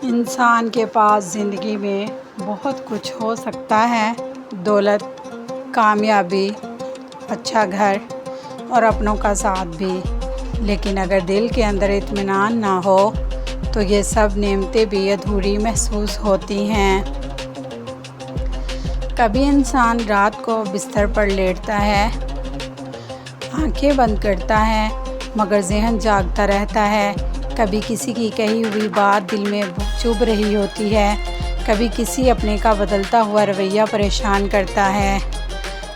انسان کے پاس زندگی میں بہت کچھ ہو سکتا ہے، دولت، کامیابی، اچھا گھر اور اپنوں کا ساتھ بھی، لیکن اگر دل کے اندر اطمینان نہ ہو تو یہ سب نعمتیں بھی ادھوری محسوس ہوتی ہیں۔ کبھی انسان رات کو بستر پر لیٹتا ہے، آنکھیں بند کرتا ہے مگر ذہن جاگتا رہتا ہے۔ کبھی کسی کی کہی ہوئی بات دل میں چبھ رہی ہوتی ہے، کبھی کسی اپنے کا بدلتا ہوا رویہ پریشان کرتا ہے،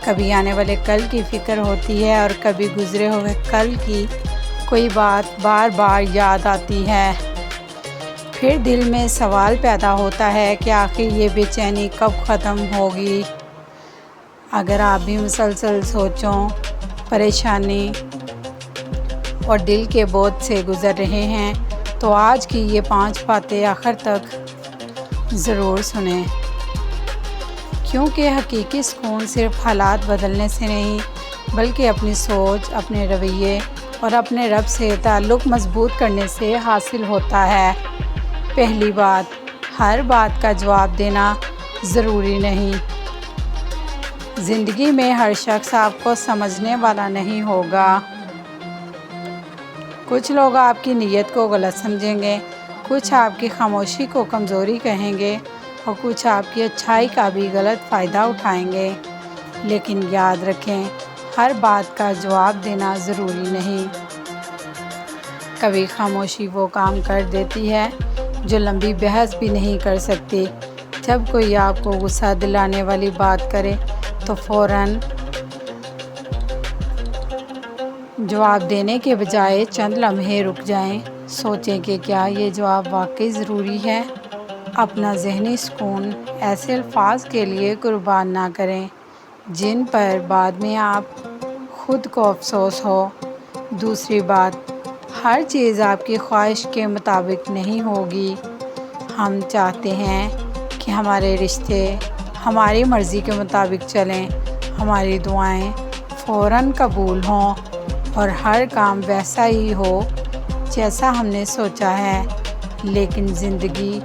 کبھی آنے والے کل کی فکر ہوتی ہے اور کبھی گزرے ہوئے کل کی کوئی بات بار بار یاد آتی ہے۔ پھر دل میں سوال پیدا ہوتا ہے کہ آخر یہ بے چینی کب ختم ہوگی؟ اگر آپ بھی مسلسل سوچوں، پریشانی اور دل کے بوجھ سے گزر رہے ہیں تو آج کی یہ 5 باتیں آخر تک ضرور سنیں، کیونکہ حقیقی سکون صرف حالات بدلنے سے نہیں بلکہ اپنی سوچ، اپنے رویے اور اپنے رب سے تعلق مضبوط کرنے سے حاصل ہوتا ہے۔ پہلی بات، ہر بات کا جواب دینا ضروری نہیں۔ زندگی میں ہر شخص آپ کو سمجھنے والا نہیں ہوگا۔ کچھ لوگ آپ کی نیت کو غلط سمجھیں گے، کچھ آپ کی خاموشی کو کمزوری کہیں گے اور کچھ آپ کی اچھائی کا بھی غلط فائدہ اٹھائیں گے، لیکن یاد رکھیں ہر بات کا جواب دینا ضروری نہیں۔ کبھی خاموشی وہ کام کر دیتی ہے جو لمبی بحث بھی نہیں کر سکتی۔ جب کوئی آپ کو غصہ دلانے والی بات کرے تو فوراً جواب دینے کے بجائے چند لمحے رک جائیں، سوچیں کہ کیا یہ جواب واقعی ضروری ہے۔ اپنا ذہنی سکون ایسے الفاظ کے لیے قربان نہ کریں جن پر بعد میں آپ خود کو افسوس ہو۔ دوسری بات، ہر چیز آپ کی خواہش کے مطابق نہیں ہوگی۔ ہم چاہتے ہیں کہ ہمارے رشتے ہماری مرضی کے مطابق چلیں، ہماری دعائیں فوراً قبول ہوں اور ہر کام ویسا ہی ہو جیسا ہم نے سوچا ہے، لیکن زندگی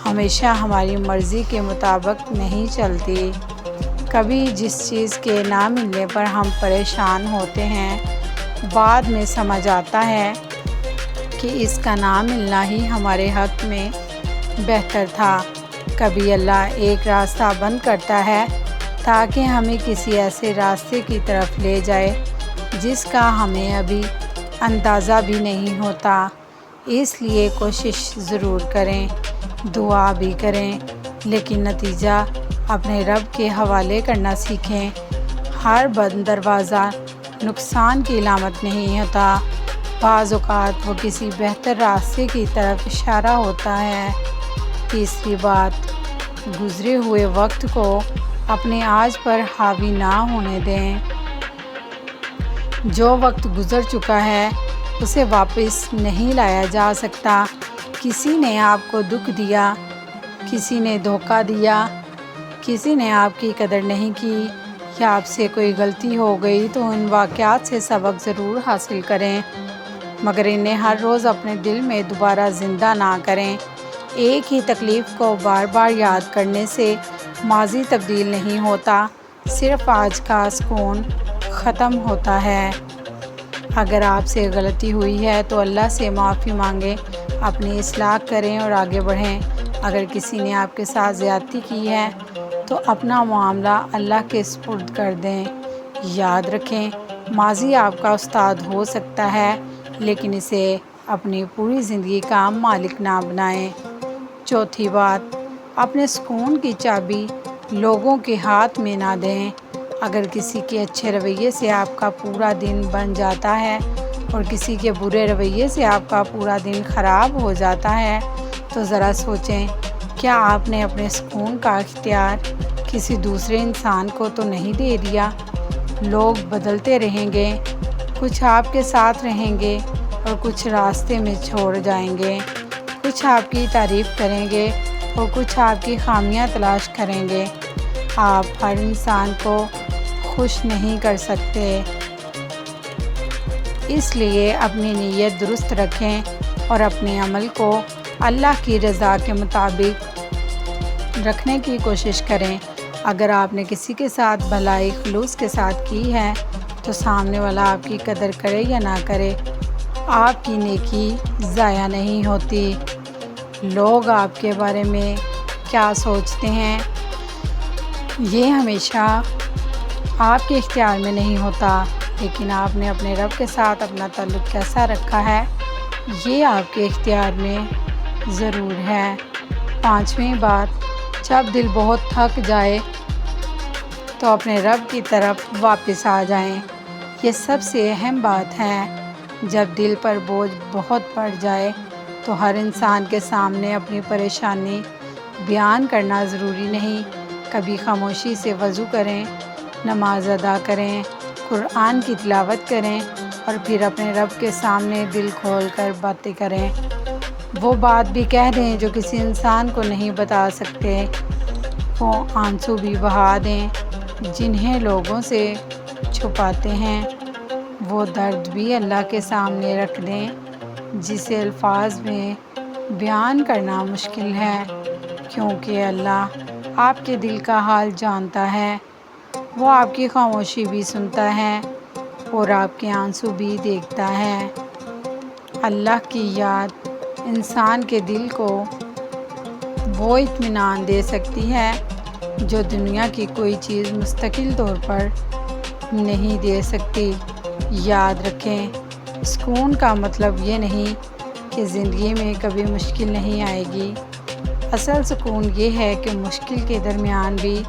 ہمیشہ ہماری مرضی کے مطابق نہیں چلتی۔ کبھی جس چیز کے نہ ملنے پر ہم پریشان ہوتے ہیں، بعد میں سمجھ آتا ہے کہ اس کا نہ ملنا ہی ہمارے حق میں بہتر تھا۔ کبھی اللہ ایک راستہ بند کرتا ہے تاکہ ہمیں کسی ایسے راستے کی طرف لے جائے جس کا ہمیں ابھی اندازہ بھی نہیں ہوتا۔ اس لیے کوشش ضرور کریں، دعا بھی کریں، لیکن نتیجہ اپنے رب کے حوالے کرنا سیکھیں۔ ہر بند دروازہ نقصان کی علامت نہیں ہوتا، بعض اوقات وہ کسی بہتر راستے کی طرف اشارہ ہوتا ہے۔ تیسری بات، گزرے ہوئے وقت کو اپنے آج پر حاوی نہ ہونے دیں۔ جو وقت گزر چکا ہے اسے واپس نہیں لایا جا سکتا۔ کسی نے آپ کو دکھ دیا، کسی نے دھوکہ دیا، کسی نے آپ کی قدر نہیں کی یا آپ سے کوئی غلطی ہو گئی تو ان واقعات سے سبق ضرور حاصل کریں، مگر انہیں ہر روز اپنے دل میں دوبارہ زندہ نہ کریں۔ ایک ہی تکلیف کو بار بار یاد کرنے سے ماضی تبدیل نہیں ہوتا، صرف آج کا سکون ختم ہوتا ہے۔ اگر آپ سے غلطی ہوئی ہے تو اللہ سے معافی مانگیں، اپنی اصلاح کریں اور آگے بڑھیں۔ اگر کسی نے آپ کے ساتھ زیادتی کی ہے تو اپنا معاملہ اللہ کے سپرد کر دیں۔ یاد رکھیں ماضی آپ کا استاد ہو سکتا ہے، لیکن اسے اپنی پوری زندگی کا مالک نہ بنائیں۔ چوتھی بات، اپنے سکون کی چابی لوگوں کے ہاتھ میں نہ دیں۔ اگر کسی کے اچھے رویے سے آپ کا پورا دن بن جاتا ہے اور کسی کے برے رویے سے آپ کا پورا دن خراب ہو جاتا ہے تو ذرا سوچیں، کیا آپ نے اپنے سکون کا اختیار کسی دوسرے انسان کو تو نہیں دے دیا؟ لوگ بدلتے رہیں گے، کچھ آپ کے ساتھ رہیں گے اور کچھ راستے میں چھوڑ جائیں گے، کچھ آپ کی تعریف کریں گے اور کچھ آپ کی خامیاں تلاش کریں گے۔ آپ ہر انسان کو خوش نہیں کر سکتے، اس لیے اپنی نیت درست رکھیں اور اپنے عمل کو اللہ کی رضا کے مطابق رکھنے کی کوشش کریں۔ اگر آپ نے کسی کے ساتھ بھلائی خلوص کے ساتھ کی ہے تو سامنے والا آپ کی قدر کرے یا نہ کرے، آپ کی نیکی ضائع نہیں ہوتی۔ لوگ آپ کے بارے میں کیا سوچتے ہیں یہ ہمیشہ آپ کے اختیار میں نہیں ہوتا، لیکن آپ نے اپنے رب کے ساتھ اپنا تعلق کیسا رکھا ہے یہ آپ کے اختیار میں ضرور ہے۔ پانچویں بات، جب دل بہت تھک جائے تو اپنے رب کی طرف واپس آ جائیں۔ یہ سب سے اہم بات ہے۔ جب دل پر بوجھ بہت بڑھ جائے تو ہر انسان کے سامنے اپنی پریشانی بیان کرنا ضروری نہیں۔ کبھی خاموشی سے وضو کریں، نماز ادا کریں، قرآن کی تلاوت کریں اور پھر اپنے رب کے سامنے دل کھول کر باتیں کریں۔ وہ بات بھی کہہ دیں جو کسی انسان کو نہیں بتا سکتے۔ وہ آنسو بھی بہا دیں جنہیں لوگوں سے چھپاتے ہیں۔ وہ درد بھی اللہ کے سامنے رکھ دیں جسے الفاظ میں بیان کرنا مشکل ہے، کیونکہ اللہ آپ کے دل کا حال جانتا ہے۔ وہ آپ کی خاموشی بھی سنتا ہے اور آپ کے آنسو بھی دیکھتا ہے۔ اللہ کی یاد انسان کے دل کو وہ اطمینان دے سکتی ہے جو دنیا کی کوئی چیز مستقل طور پر نہیں دے سکتی۔ یاد رکھیں، سکون کا مطلب یہ نہیں کہ زندگی میں کبھی مشکل نہیں آئے گی۔ اصل سکون یہ ہے کہ مشکل کے درمیان بھی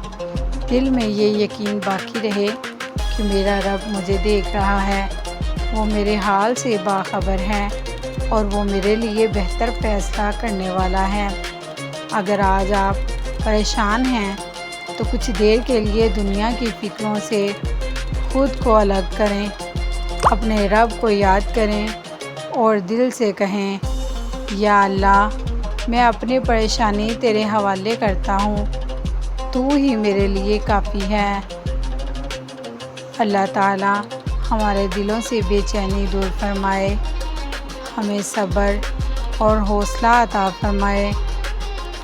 دل میں یہ یقین باقی رہے کہ میرا رب مجھے دیکھ رہا ہے، وہ میرے حال سے باخبر ہے اور وہ میرے لیے بہتر فیصلہ کرنے والا ہے۔ اگر آج آپ پریشان ہیں تو کچھ دیر کے لیے دنیا کی فکروں سے خود کو الگ کریں، اپنے رب کو یاد کریں اور دل سے کہیں، یا اللہ، میں اپنی پریشانی تیرے حوالے کرتا ہوں، تو ہی میرے لیے کافی ہے۔ اللہ تعالیٰ ہمارے دلوں سے بے چینی دور فرمائے، ہمیں صبر اور حوصلہ عطا فرمائے،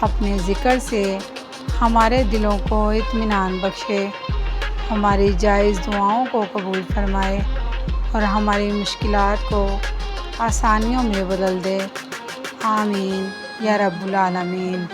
اپنے ذکر سے ہمارے دلوں کو اطمینان بخشے، ہماری جائز دعاؤں کو قبول فرمائے اور ہماری مشکلات کو آسانیوں میں بدل دے۔ آمین یا رب العالمین۔